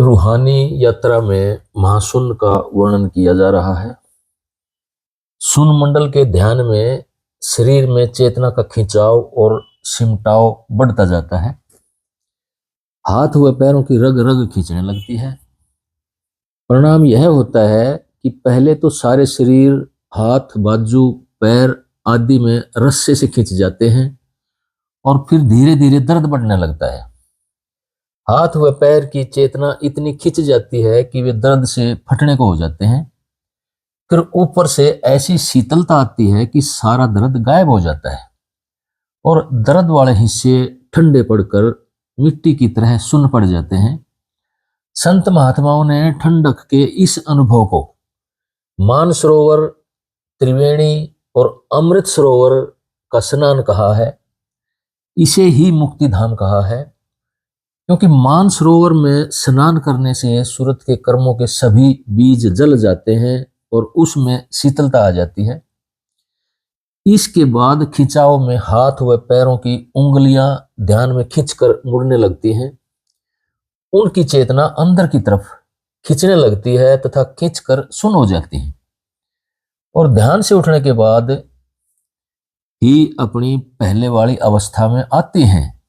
रूहानी यात्रा में महाशून्य का वर्णन किया जा रहा है। शून्य मंडल के ध्यान में शरीर में चेतना का खिंचाव और सिमटाव बढ़ता जाता है। हाथ व पैरों की रग रग खींचने लगती है। परिणाम यह होता है कि पहले तो सारे शरीर, हाथ, बाजू, पैर आदि में रस्से से खींच जाते हैं और फिर धीरे धीरे दर्द बढ़ने लगता है। हाथ व पैर की चेतना इतनी खिंच जाती है कि वे दर्द से फटने को हो जाते हैं। फिर ऊपर से ऐसी शीतलता आती है कि सारा दर्द गायब हो जाता है और दर्द वाले हिस्से ठंडे पड़कर मिट्टी की तरह सुन्न पड़ जाते हैं। संत महात्माओं ने ठंडक के इस अनुभव को मानसरोवर, त्रिवेणी और अमृत सरोवर का स्नान कहा है। इसे ही मुक्ति धाम कहा है, क्योंकि मानसरोवर में स्नान करने से सूरत के कर्मों के सभी बीज जल जाते हैं और उसमें शीतलता आ जाती है। इसके बाद खिंचाव में हाथ व पैरों की उंगलियां ध्यान में खींचकर मुड़ने लगती हैं। उनकी चेतना अंदर की तरफ खींचने लगती है तथा खींचकर सुन्न हो जाती है और ध्यान से उठने के बाद ही अपनी पहले वाली अवस्था में आती हैं।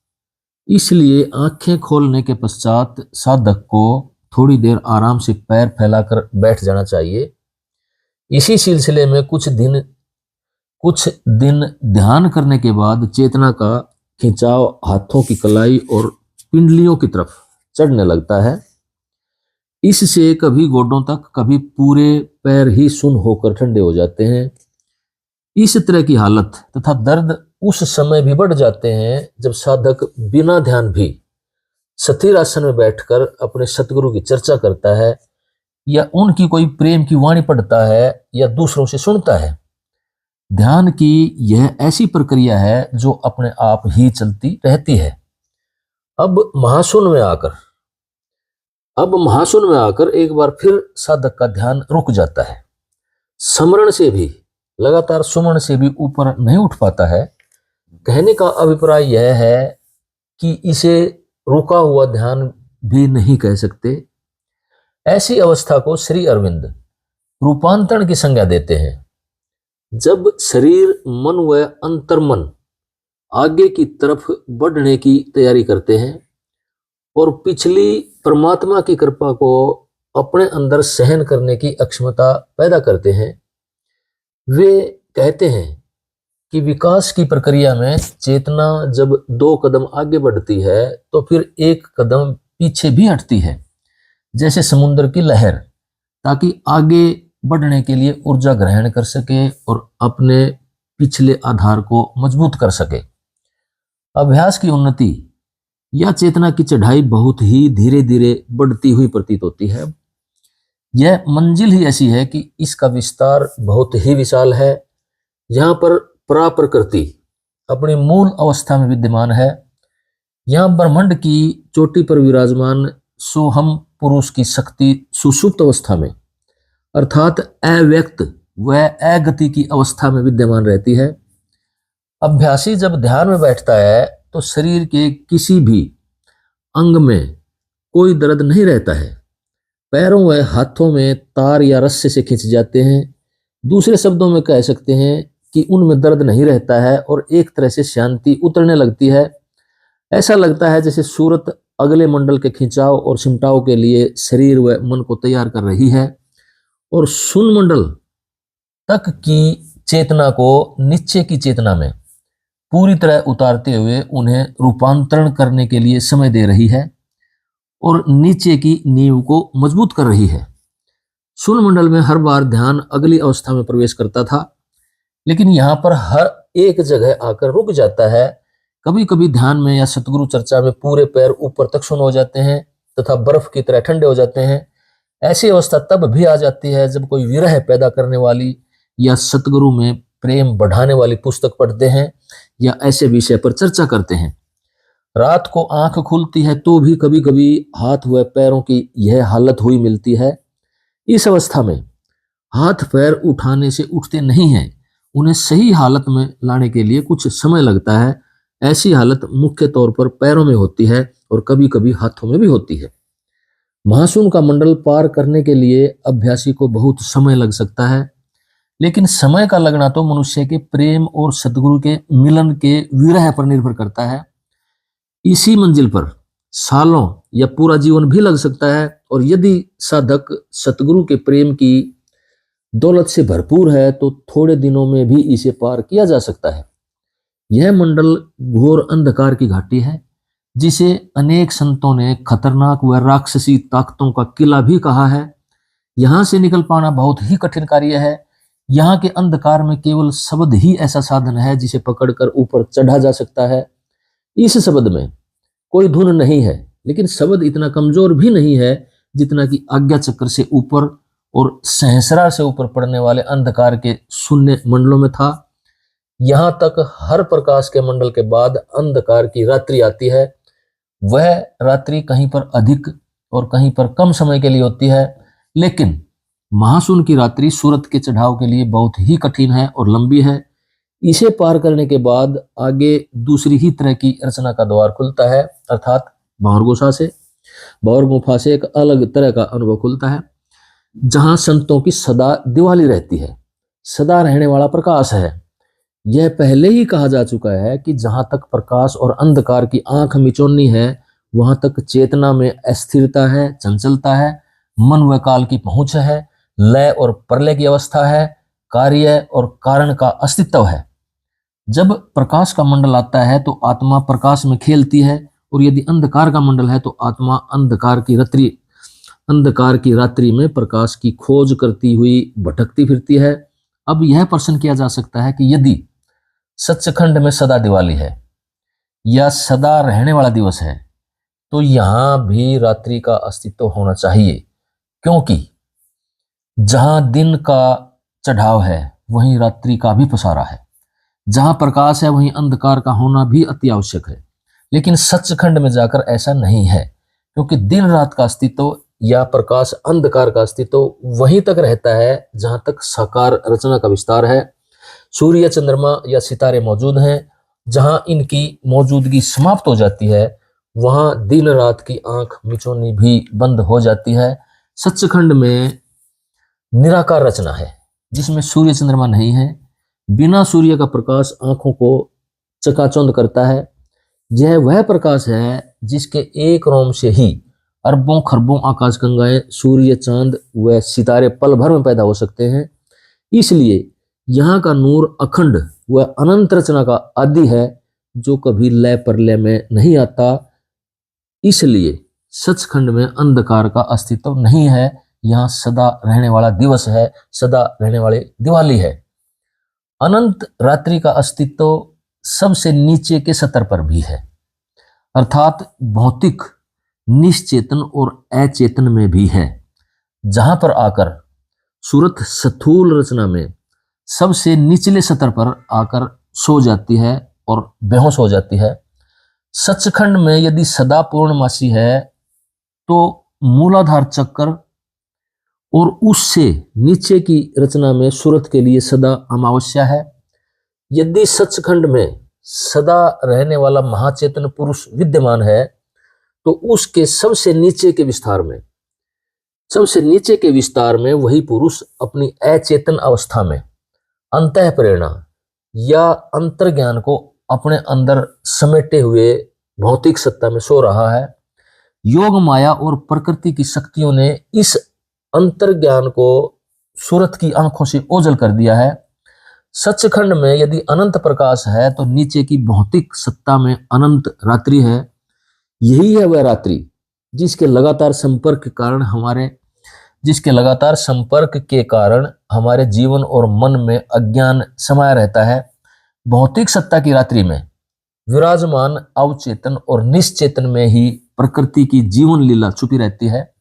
इसलिए आंखें खोलने के पश्चात साधक को थोड़ी देर आराम से पैर फैलाकर बैठ जाना चाहिए। इसी सिलसिले में कुछ दिन ध्यान करने के बाद चेतना का खिंचाव हाथों की कलाई और पिंडलियों की तरफ चढ़ने लगता है। इससे कभी गोडों तक, कभी पूरे पैर ही सुन्न होकर ठंडे हो जाते हैं। इस तरह की हालत तथा दर्द उस समय भी बढ़ जाते हैं जब साधक बिना ध्यान भी स्थिर आसन में बैठकर अपने सतगुरु की चर्चा करता है या उनकी कोई प्रेम की वाणी पढ़ता है या दूसरों से सुनता है। ध्यान की यह ऐसी प्रक्रिया है जो अपने आप ही चलती रहती है। अब महाशून्य में आकर एक बार फिर साधक का ध्यान रुक जाता है। स्मरण से भी, लगातार सुमरण से भी ऊपर नहीं उठ पाता है। कहने का अभिप्राय यह है कि इसे रुका हुआ ध्यान भी नहीं कह सकते। ऐसी अवस्था को श्री अरविंद रूपांतरण की संज्ञा देते हैं। जब शरीर, मन व अंतर्मन आगे की तरफ बढ़ने की तैयारी करते हैं और पिछली परमात्मा की कृपा को अपने अंदर सहन करने की अक्षमता पैदा करते हैं, वे कहते हैं कि विकास की प्रक्रिया में चेतना जब 2 कदम आगे बढ़ती है तो फिर 1 कदम पीछे भी हटती है, जैसे समुद्र की लहर, ताकि आगे बढ़ने के लिए ऊर्जा ग्रहण कर सके और अपने पिछले आधार को मजबूत कर सके। अभ्यास की उन्नति या चेतना की चढ़ाई बहुत ही धीरे धीरे बढ़ती हुई प्रतीत होती है। यह मंजिल ही ऐसी है कि इसका विस्तार बहुत ही विशाल है। यहाँ पर प्रकृति अपनी मूल अवस्था में विद्यमान है। यहाँ ब्रह्मांड की चोटी पर विराजमान सोहम पुरुष की शक्ति सुषुप्त अवस्था में, अर्थात अव्यक्त व अगति की अवस्था में विद्यमान रहती है। अभ्यासी जब ध्यान में बैठता है तो शरीर के किसी भी अंग में कोई दर्द नहीं रहता है। पैरों व हाथों में तार या रस्से से खींच जाते हैं। दूसरे शब्दों में कह सकते हैं कि उनमें दर्द नहीं रहता है और एक तरह से शांति उतरने लगती है। ऐसा लगता है जैसे सूरत अगले मंडल के खिंचाव और सिमटाव के लिए शरीर व मन को तैयार कर रही है और शून्य मंडल तक की चेतना को नीचे की चेतना में पूरी तरह उतारते हुए उन्हें रूपांतरण करने के लिए समय दे रही है और नीचे की नींव को मजबूत कर रही है। शून्य मंडल में हर बार ध्यान अगली अवस्था में प्रवेश करता था, लेकिन यहाँ पर हर एक जगह आकर रुक जाता है। कभी कभी ध्यान में या सतगुरु चर्चा में पूरे पैर ऊपर तक शून्य हो जाते हैं तथा बर्फ की तरह ठंडे हो जाते हैं। ऐसी अवस्था तब भी आ जाती है जब कोई विरह पैदा करने वाली या सतगुरु में प्रेम बढ़ाने वाली पुस्तक पढ़ते हैं या ऐसे विषय पर चर्चा करते हैं। रात को आंख खुलती है तो भी कभी कभी हाथ व पैरों की यह हालत हुई मिलती है। इस अवस्था में हाथ पैर उठाने से उठते नहीं हैं। उन्हें सही हालत में लाने के लिए कुछ समय लगता है। ऐसी हालत मुख्य तौर पर पैरों में होती है और कभी कभी हाथों में भी होती है। महाशून्य का मंडल पार करने के लिए अभ्यासी को बहुत समय लग सकता है, लेकिन समय का लगना तो मनुष्य के प्रेम और सदगुरु के मिलन के विरह पर निर्भर करता है। इसी मंजिल पर सालों या पूरा जीवन भी लग सकता है, और यदि साधक सतगुरु के प्रेम की दौलत से भरपूर है तो थोड़े दिनों में भी इसे पार किया जा सकता है। यह मंडल घोर अंधकार की घाटी है, जिसे अनेक संतों ने खतरनाक व राक्षसी ताकतों का किला भी कहा है। यहां से निकल पाना बहुत ही कठिन कार्य है। यहाँ के अंधकार में केवल शब्द ही ऐसा साधन है जिसे पकड़कर ऊपर चढ़ा जा सकता है। इस शब्द में कोई धुन नहीं है, लेकिन शब्द इतना कमजोर भी नहीं है जितना कि आज्ञा चक्र से ऊपर और सहस्रार से ऊपर पड़ने वाले अंधकार के शून्य मंडलों में था। यहाँ तक हर प्रकाश के मंडल के बाद अंधकार की रात्रि आती है। वह रात्रि कहीं पर अधिक और कहीं पर कम समय के लिए होती है, लेकिन महाशून्य की रात्रि सूरत के चढ़ाव के लिए बहुत ही कठिन है और लंबी है। इसे पार करने के बाद आगे दूसरी ही तरह की रचना का द्वार खुलता है, अर्थात भंवर गुफा से एक अलग तरह का अनुभव खुलता है, जहां संतों की सदा दिवाली रहती है, सदा रहने वाला प्रकाश है। यह पहले ही कहा जा चुका है कि जहां तक प्रकाश और अंधकार की आंख मिचौनी है, वहां तक चेतना में अस्थिरता है, चंचलता है, मन व काल की पहुंच है, लय और प्रलय की अवस्था है, कार्य और कारण का अस्तित्व है। जब प्रकाश का मंडल आता है तो आत्मा प्रकाश में खेलती है, और यदि अंधकार का मंडल है तो आत्मा अंधकार की रात्रि में प्रकाश की खोज करती हुई भटकती फिरती है। अब यह प्रश्न किया जा सकता है कि यदि सच्चखंड में सदा दिवाली है या सदा रहने वाला दिवस है, तो यहां भी रात्रि का अस्तित्व होना चाहिए, क्योंकि जहां दिन का चढ़ाव है वहीं रात्रि का भी पसारा है, जहां प्रकाश है वहीं अंधकार का होना भी अति आवश्यक है। लेकिन सच्चखंड में जाकर ऐसा नहीं है, क्योंकि दिन रात का अस्तित्व या प्रकाश अंधकार का अस्तित्व वहीं तक रहता है जहां तक साकार रचना का विस्तार है। सूर्य, चंद्रमा या सितारे मौजूद हैं। जहां इनकी मौजूदगी समाप्त हो जाती है, वहां दिन रात की आंख मिचौनी भी बंद हो जाती है। सच्चखंड में निराकार रचना है, जिसमें सूर्य चंद्रमा नहीं है। बिना सूर्य का प्रकाश आंखों को चकाचौंध करता है। यह वह प्रकाश है जिसके एक रोम से ही अरबों खरबों आकाशगंगाएं, सूर्य, चांद व सितारे पल भर में पैदा हो सकते हैं। इसलिए यहाँ का नूर अखंड व अनंत रचना का आदि है, जो कभी लय प्रलय में नहीं आता। इसलिए सचखंड में अंधकार का अस्तित्व नहीं है। यहाँ सदा रहने वाला दिवस है, सदा रहने वाली दिवाली है। अनंत रात्रि का अस्तित्व सबसे नीचे के स्तर पर भी है, अर्थात भौतिक, निश्चेतन और अचेतन में भी है, जहां पर आकर सूरत स्थूल रचना में सबसे निचले स्तर पर आकर सो जाती है और बेहोश हो जाती है। सचखंड में यदि सदा पूर्णमासी है तो मूलाधार चक्र और उससे नीचे की रचना में सूरत के लिए सदा अमावस्या है। यदि सचखंड में सदा रहने वाला महाचेतन पुरुष विद्यमान है, तो उसके सबसे नीचे के विस्तार में वही पुरुष अपनी अचेतन अवस्था में अंतः प्रेरणा या अंतर्ज्ञान को अपने अंदर समेटे हुए भौतिक सत्ता में सो रहा है। योग माया और प्रकृति की शक्तियों ने इस अंतर्ज्ञान को सूरत की आंखों से ओझल कर दिया है। सचखंड में यदि अनंत प्रकाश है तो नीचे की भौतिक सत्ता में अनंत रात्रि है। यही है वह रात्रि जिसके लगातार संपर्क के कारण हमारे जीवन और मन में अज्ञान समाया रहता है। भौतिक सत्ता की रात्रि में विराजमान अवचेतन और निश्चेतन में ही प्रकृति की जीवन लीला छुपी रहती है।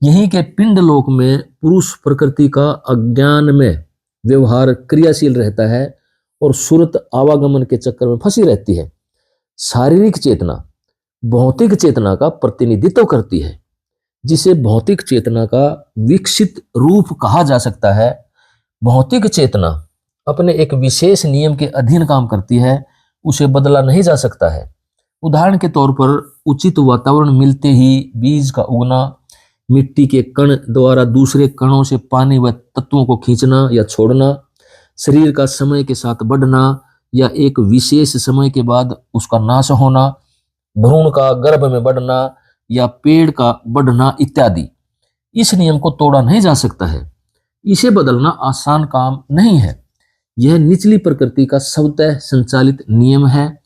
यहीं के पिंड लोक में पुरुष प्रकृति का अज्ञान में व्यवहार क्रियाशील रहता है और सूरत आवागमन के चक्कर में फंसी रहती है। शारीरिक चेतना भौतिक चेतना का प्रतिनिधित्व करती है, जिसे भौतिक चेतना का विकसित रूप कहा जा सकता है। भौतिक चेतना अपने एक विशेष नियम के अधीन काम करती है, उसे बदला नहीं जा सकता है। उदाहरण के तौर पर उचित वातावरण मिलते ही बीज का उगना मिट्टी के कण द्वारा दूसरे कणों से पानी व तत्वों को खींचना या छोड़ना, शरीर का समय के साथ बढ़ना या एक विशेष समय के बाद उसका नाश होना, भ्रूण का गर्भ में बढ़ना या पेड़ का बढ़ना इत्यादि। इस नियम को तोड़ा नहीं जा सकता है। इसे बदलना आसान काम नहीं है। यह निचली प्रकृति का स्वतः संचालित नियम है।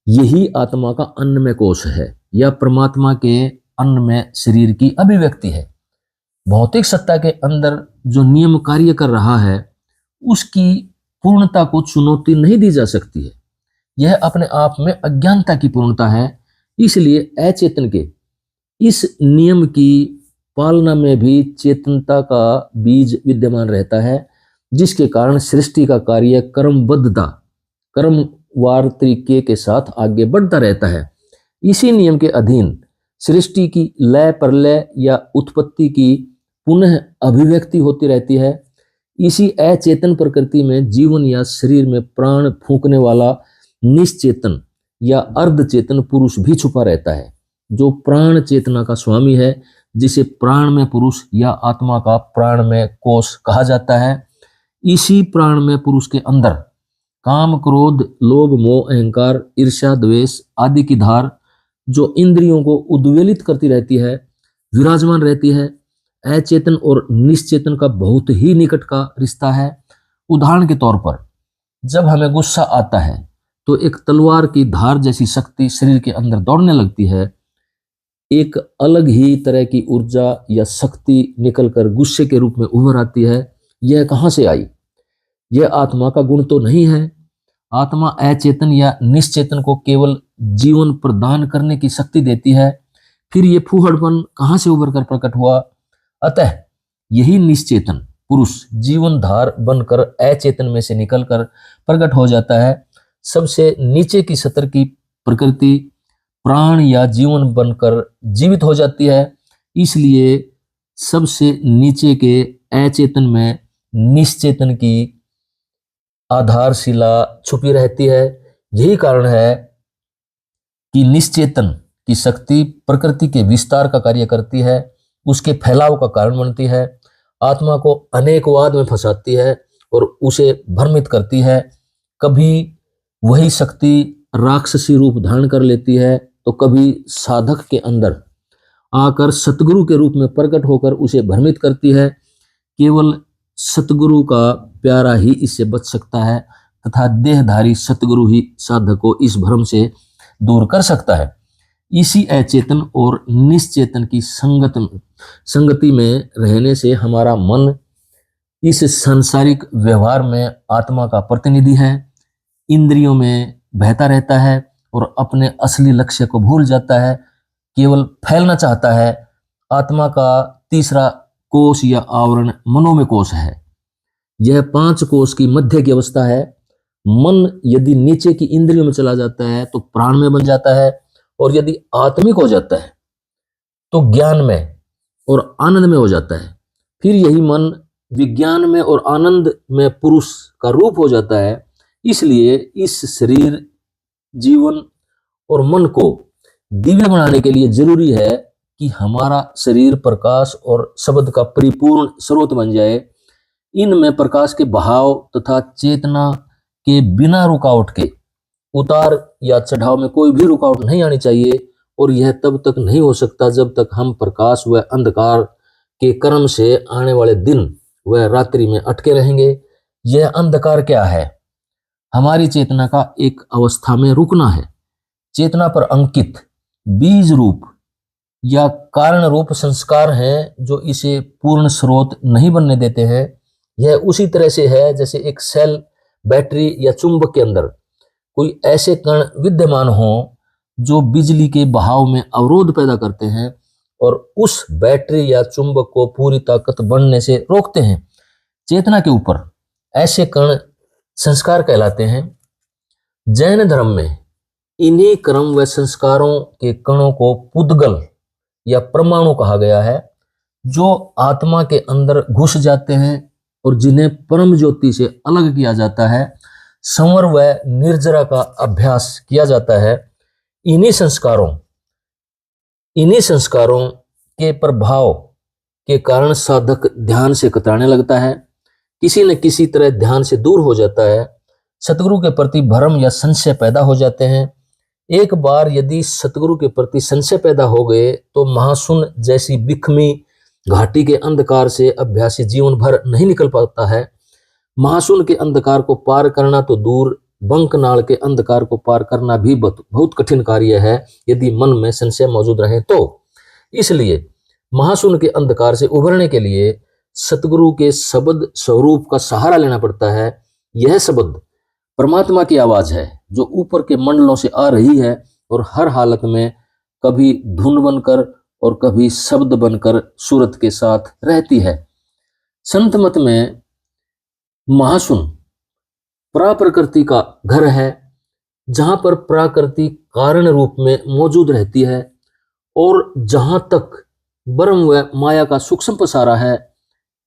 यही आत्मा का अन्नमय कोश है या परमात्मा के अन्न में शरीर की अभिव्यक्ति है। भौतिक सत्ता के अंदर जो नियम कार्य कर रहा है उसकी पूर्णता को चुनौती नहीं दी जा सकती है। यह अपने आप में अज्ञानता की पूर्णता है। इसलिए अचेतन के इस नियम की पालना में भी चेतनता का बीज विद्यमान रहता है, जिसके कारण सृष्टि का कार्य क्रमवार तरीके के साथ आगे बढ़ता रहता है। इसी नियम के अधीन सृष्टि की लय प्रलय या उत्पत्ति की पुनः अभिव्यक्ति होती रहती है। इसी अचेतन प्रकृति में जीवन या शरीर में प्राण फूंकने वाला निश्चेतन या अर्धचेतन पुरुष भी छुपा रहता है, जो प्राण चेतना का स्वामी है, जिसे प्राण में पुरुष या आत्मा का प्राण में कोश कहा जाता है। इसी प्राण में पुरुष के अंदर काम, क्रोध, लोभ, मोह, अहंकार, ईर्ष्या, द्वेष आदि की धार जो इंद्रियों को उद्वेलित करती रहती है, विराजमान रहती है। अचेतन और निश्चेतन का बहुत ही निकट का रिश्ता है। उदाहरण के तौर पर जब हमें गुस्सा आता है तो एक तलवार की धार जैसी शक्ति शरीर के अंदर दौड़ने लगती है। एक अलग ही तरह की ऊर्जा या शक्ति निकलकर गुस्से के रूप में उभर आती है। यह कहाँ से आई? यह आत्मा का गुण तो नहीं है। आत्मा अचेतन या निश्चेतन को केवल जीवन प्रदान करने की शक्ति देती है। फिर यह फूहड़पन कहाँ से उभर कर प्रकट हुआ? अतः यही निश्चेतन पुरुष जीवन धार बनकर अचेतन में से निकलकर प्रकट हो जाता है। सबसे नीचे की सतर की प्रकृति प्राण या जीवन बनकर जीवित हो जाती है। इसलिए सबसे नीचे के अचेतन में निश्चेतन की आधारशिला छुपी रहती है। यही कारण है कि निश्चेतन की शक्ति प्रकृति के विस्तार का कार्य करती है, उसके फैलाव का कारण बनती है, आत्मा को अनेकवाद में फंसाती है और उसे भ्रमित करती है। कभी वही शक्ति राक्षसी रूप धारण कर लेती है तो कभी साधक के अंदर आकर सतगुरु के रूप में प्रकट होकर उसे भ्रमित करती है। केवल सतगुरु का प्यारा ही इससे बच सकता है तथा देहधारी सतगुरु ही साधक को इस भ्रम से दूर कर सकता है। इसी अचेतन और निश्चेतन की संगति में रहने से हमारा मन इस सांसारिक व्यवहार में आत्मा का प्रतिनिधि है, इंद्रियों में बहता रहता है और अपने असली लक्ष्य को भूल जाता है, केवल फैलना चाहता है। आत्मा का तीसरा कोष या आवरण मनोमय कोष है। यह 5 कोष की मध्य की अवस्था है। मन यदि नीचे की इंद्रियों में चला जाता है तो प्राण में बन जाता है, और यदि आत्मिक हो जाता है तो ज्ञान में और आनंद में हो जाता है। फिर यही मन विज्ञान में और आनंद में पुरुष का रूप हो जाता है। इसलिए इस शरीर, जीवन और मन को दिव्य बनाने के लिए जरूरी है कि हमारा शरीर प्रकाश और शब्द का परिपूर्ण स्रोत बन जाए। इनमें प्रकाश के बहाव तथा चेतना के बिना रुकावट के उतार या चढ़ाव में कोई भी रुकावट नहीं आनी चाहिए, और यह तब तक नहीं हो सकता जब तक हम प्रकाश व अंधकार के क्रम से आने वाले दिन व रात्रि में अटके रहेंगे। यह अंधकार क्या है? हमारी चेतना का एक अवस्था में रुकना है। चेतना पर अंकित बीज रूप या कारण रूप संस्कार हैं जो इसे पूर्ण स्रोत नहीं बनने देते हैं। यह उसी तरह से है जैसे एक सेल, बैटरी या चुंबक के अंदर कोई ऐसे कण विद्यमान हो जो बिजली के बहाव में अवरोध पैदा करते हैं और उस बैटरी या चुंबक को पूरी ताकत बढ़ने से रोकते हैं। चेतना के ऊपर ऐसे कण संस्कार कहलाते हैं। जैन धर्म में इन्हीं क्रम व संस्कारों के कणों को पुद्गल या परमाणु कहा गया है, जो आत्मा के अंदर घुस जाते हैं और जिन्हें परम ज्योति से अलग किया जाता है, संवर व निर्जरा का अभ्यास किया जाता है। इन्हीं संस्कारों के प्रभाव के कारण साधक ध्यान से कतराने लगता है, किसी न किसी तरह ध्यान से दूर हो जाता है, सतगुरु के प्रति भ्रम या संशय पैदा हो जाते हैं। एक बार यदि सतगुरु के प्रति संशय पैदा हो गए तो महाशून्य जैसी बिखमी घाटी के अंधकार से अभ्यासी जीवन भर नहीं निकल पाता है। महाशून्य के अंधकार को पार करना तो दूर, बंकनाल के अंधकार को पार करना भी बहुत कठिन कार्य है यदि मन में संशय मौजूद रहे तो। इसलिए महाशून्य के अंधकार से उभरने के लिए सतगुरु के शब्द स्वरूप का सहारा लेना पड़ता है। यह शब्द परमात्मा की आवाज है जो ऊपर के मंडलों से आ रही है और हर हालत में कभी धुन बनकर और कभी शब्द बनकर सूरत के साथ रहती है। संत मत में महाशून्य प्राप्रकृति का घर है, जहां पर प्राकृति कारण रूप में मौजूद रहती है और जहां तक ब्रह्म व माया का सूक्ष्म पसारा है,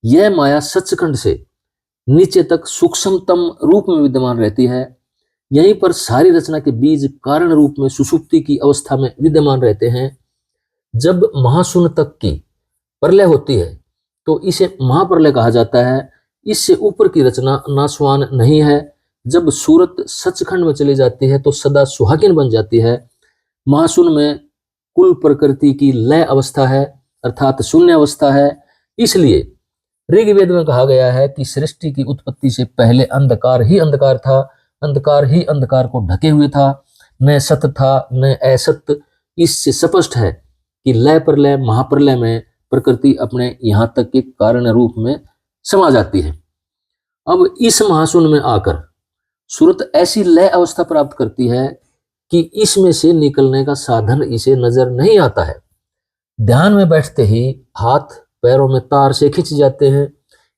यह माया सचखंड से नीचे तक सूक्ष्मतम रूप में विद्यमान रहती है। यहीं पर सारी रचना के बीज कारण रूप में सुषुप्ति की अवस्था में विद्यमान रहते हैं। जब महाशून्य तक की प्रलय होती है तो इसे महाप्रलय कहा जाता है। इससे ऊपर की रचना नाशवान नहीं है। जब सूरत सचखंड में चली जाती है तो सदा सुहागिन बन जाती है। महाशून्य में कुल प्रकृति की लय अवस्था है, अर्थात शून्य अवस्था है। इसलिए ऋग्वेद में कहा गया है कि सृष्टि की उत्पत्ति से पहले अंधकार ही अंधकार था, अंधकार ही अंधकार को ढके हुए था, न सत्य था न असत्य। इससे स्पष्ट है कि लय प्रलय महाप्रलय में प्रकृति अपने यहाँ तक के कारण रूप में समा जाती है। अब इस महाशून्य में आकर सूरत ऐसी लय अवस्था प्राप्त करती है कि इसमें से निकलने का साधन इसे नजर नहीं आता है। ध्यान में बैठते ही हाथ पैरों में तार से खिंच जाते हैं।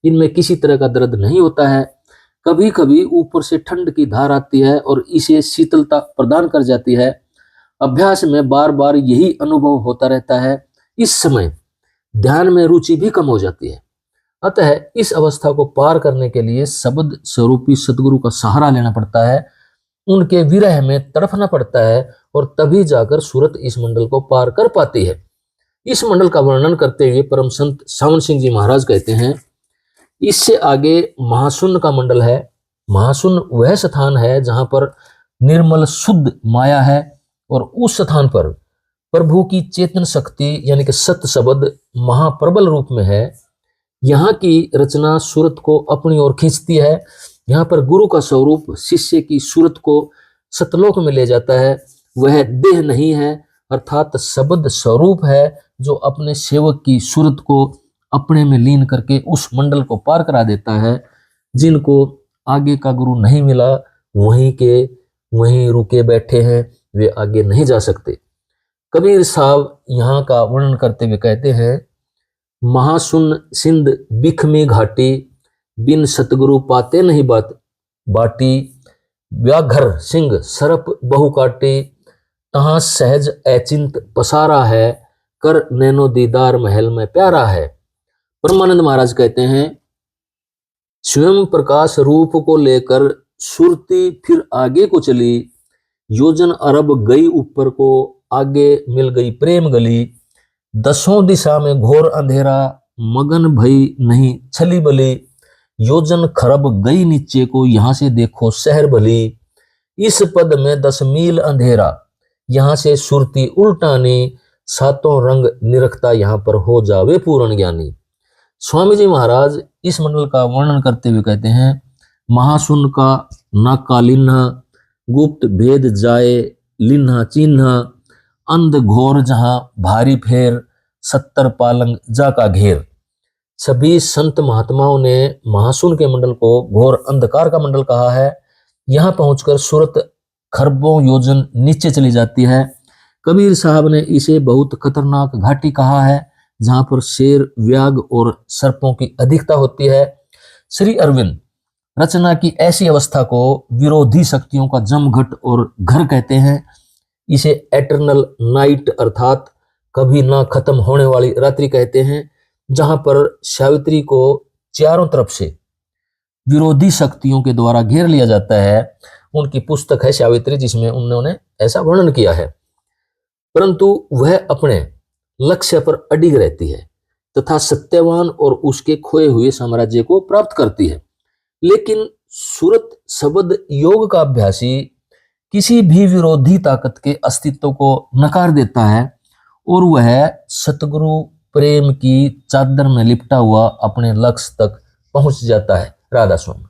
इनमें किसी तरह का दर्द नहीं होता है। कभी कभी ऊपर से ठंड की धार आती है और इसे शीतलता प्रदान कर जाती है। अभ्यास में बार बार यही अनुभव होता रहता है। इस समय ध्यान में रुचि भी कम हो जाती है। अतः इस अवस्था को पार करने के लिए शब्द स्वरूपी सतगुरु का सहारा लेना पड़ता है, उनके विरह में तड़फना पड़ता है और तभी जाकर सूरत इस मंडल को पार कर पाती है। इस मंडल का वर्णन करते हुए परम संत सावन सिंह जी महाराज कहते हैं, इससे आगे महाशून्य का मंडल है। महाशून्य वह स्थान है जहां पर निर्मल शुद्ध माया है और उस स्थान पर प्रभु की चेतन शक्ति यानी कि सत्य शब्द महाप्रबल रूप में है। यहाँ की रचना सूरत को अपनी ओर खींचती है। यहाँ पर गुरु का स्वरूप शिष्य की सूरत को सतलोक में ले जाता है। वह देह नहीं है, अर्थात शब्द स्वरूप है जो अपने सेवक की सूरत को अपने में लीन करके उस मंडल को पार करा देता है। जिनको आगे का गुरु नहीं मिला, वहीं के वहीं रुके बैठे हैं, वे आगे नहीं जा सकते। कबीर साहब यहाँ का वर्णन करते हुए कहते हैं, महाशून्य सिंध बिखमी घाटी, बिन सतगुरु पाते नहीं बाटी, व्याघ्र सिंह सरप बहु काटे, तहां सहज अचिंत पसारा है, कर नैनो दीदार महल में प्यारा है। परमानंद महाराज कहते हैं, स्वयं प्रकाश रूप को लेकर सुरती फिर आगे को चली, योजन अरब गई ऊपर को, आगे मिल गई प्रेम गली, दसों दिशा में घोर अंधेरा, मगन भई नहीं छली बली, योजन खरब गई नीचे को, यहां से देखो शहर भली, इस पद में 10 मील अंधेरा, यहां से सुरती उल्टानी, सातों रंग निरखता यहां पर हो जावे पूर्ण ज्ञानी। स्वामी जी महाराज इस मंडल का वर्णन करते हुए कहते हैं, महाशून्य का नाका लिन्हा, गुप्त भेद जाए लिन्हा चिन्हा, अंध घोर जहां भारी फेर, 70 पालंग जा का घेर। सभी संत महात्माओं ने महाशून्य के मंडल को घोर अंधकार का मंडल कहा है। यहाँ पहुंचकर सूरत खरबों योजन नीचे चली जाती है। कबीर साहब ने इसे बहुत खतरनाक घाटी कहा है, जहां पर शेर, व्याघ और सर्पों की अधिकता होती है। श्री अरविंद रचना की ऐसी अवस्था को विरोधी शक्तियों का जमघट और घर कहते हैं। इसे एटर्नल नाइट अर्थात कभी ना खत्म होने वाली रात्रि कहते हैं, जहां पर सावित्री को चारों तरफ से विरोधी शक्तियों के द्वारा घेर लिया जाता है। उनकी पुस्तक है सावित्री, जिसमें उन्होंने ऐसा वर्णन किया है। परंतु वह अपने लक्ष्य पर अडिग रहती है तथा सत्यवान और उसके खोए हुए साम्राज्य को प्राप्त करती है। लेकिन सूरत शब्द योग का अभ्यासी किसी भी विरोधी ताकत के अस्तित्व को नकार देता है और वह सतगुरु प्रेम की चादर में लिपटा हुआ अपने लक्ष्य तक पहुंच जाता है। राधा स्वामी।